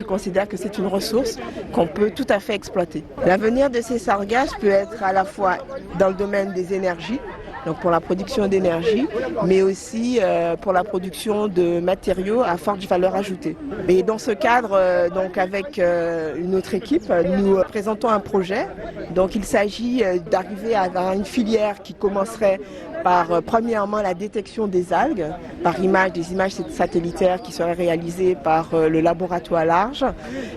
Je considère que c'est une ressource qu'on peut tout à fait exploiter. L'avenir de ces sargasses peut être à la fois dans le domaine des énergies, donc pour la production d'énergie, mais aussi pour la production de matériaux à forte valeur ajoutée. Et dans ce cadre, donc avec une autre équipe, nous présentons un projet. Donc il s'agit d'arriver à une filière qui commencerait par premièrement la détection des algues, par des images satellitaires qui seraient réalisées par le laboratoire Large,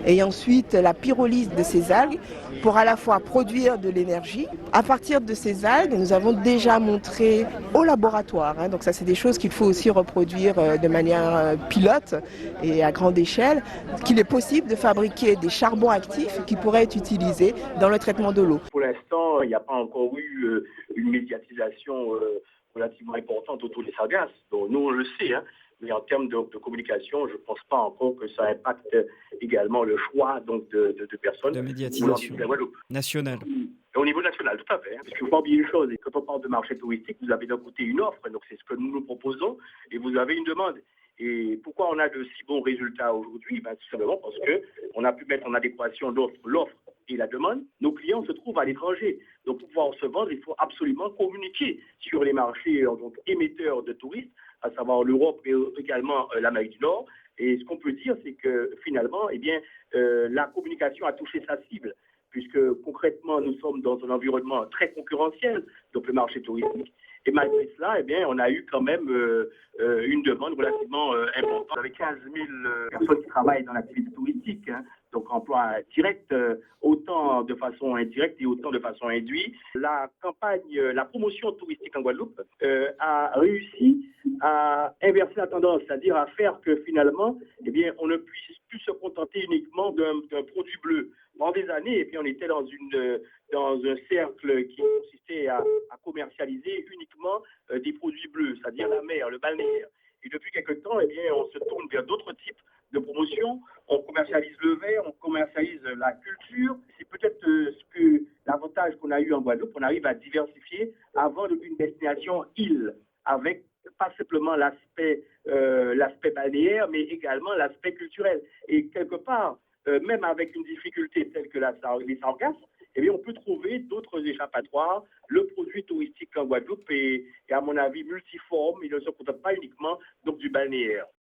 et ensuite la pyrolyse de ces algues pour à la fois produire de l'énergie. À partir de ces algues, nous avons déjà montré au laboratoire, donc ça c'est des choses qu'il faut aussi reproduire de manière pilote et à grande échelle, qu'il est possible de fabriquer des charbons actifs qui pourraient être utilisés dans le traitement de l'eau. Pour l'instant, il n'y a pas encore eu une médiatisation relativement importante autour des sargasses. Donc nous, on le sait, mais en termes de communication, je ne pense pas encore que ça impacte également le choix donc, de personnes. De médiatisation nationale. Au niveau national, tout à fait. Parce qu'il ne faut pas oublier une chose, quand on parle de marché touristique, vous avez d'un côté une offre, donc c'est ce que nous proposons, et vous avez une demande. Et pourquoi on a de si bons résultats aujourd'hui? Tout simplement parce qu'on a pu mettre en adéquation l'offre et la demande. Nos clients se trouvent à l'étranger. Donc pour pouvoir se vendre, il faut absolument communiquer sur les marchés donc, émetteurs de touristes, à savoir l'Europe et également l'Amérique du Nord. Et ce qu'on peut dire, c'est que finalement, la communication a touché sa cible, puisque concrètement, nous sommes dans un environnement très concurrentiel, donc le marché touristique. Et malgré cela, on a eu quand même une demande relativement importante, avec 15 000 personnes qui travaillent dans l'activité touristique, donc emploi direct, autant de façon indirecte et autant de façon induite. La campagne, la promotion touristique en Guadeloupe a réussi à inverser la tendance, c'est-à-dire à faire que finalement, on ne puisse plus se contenter uniquement d'un produit bleu. Pendant des années, on était dans un cercle qui consistait à commercialiser uniquement des produits bleus, c'est-à-dire la mer, le balnéaire. Et depuis quelque temps, on se tourne vers d'autres types de promotions. On commercialise le verre, on commercialise la culture. C'est peut-être l'avantage qu'on a eu en Guadeloupe. On arrive à diversifier avant une destination île, avec pas simplement l'aspect balnéaire, mais également l'aspect culturel. Et quelque part, même avec une difficulté telle que les sargasses, on peut trouver d'autres échappatoires. Le produit touristique en Guadeloupe est à mon avis multiforme. Il ne se contente pas uniquement donc, du balnéaire.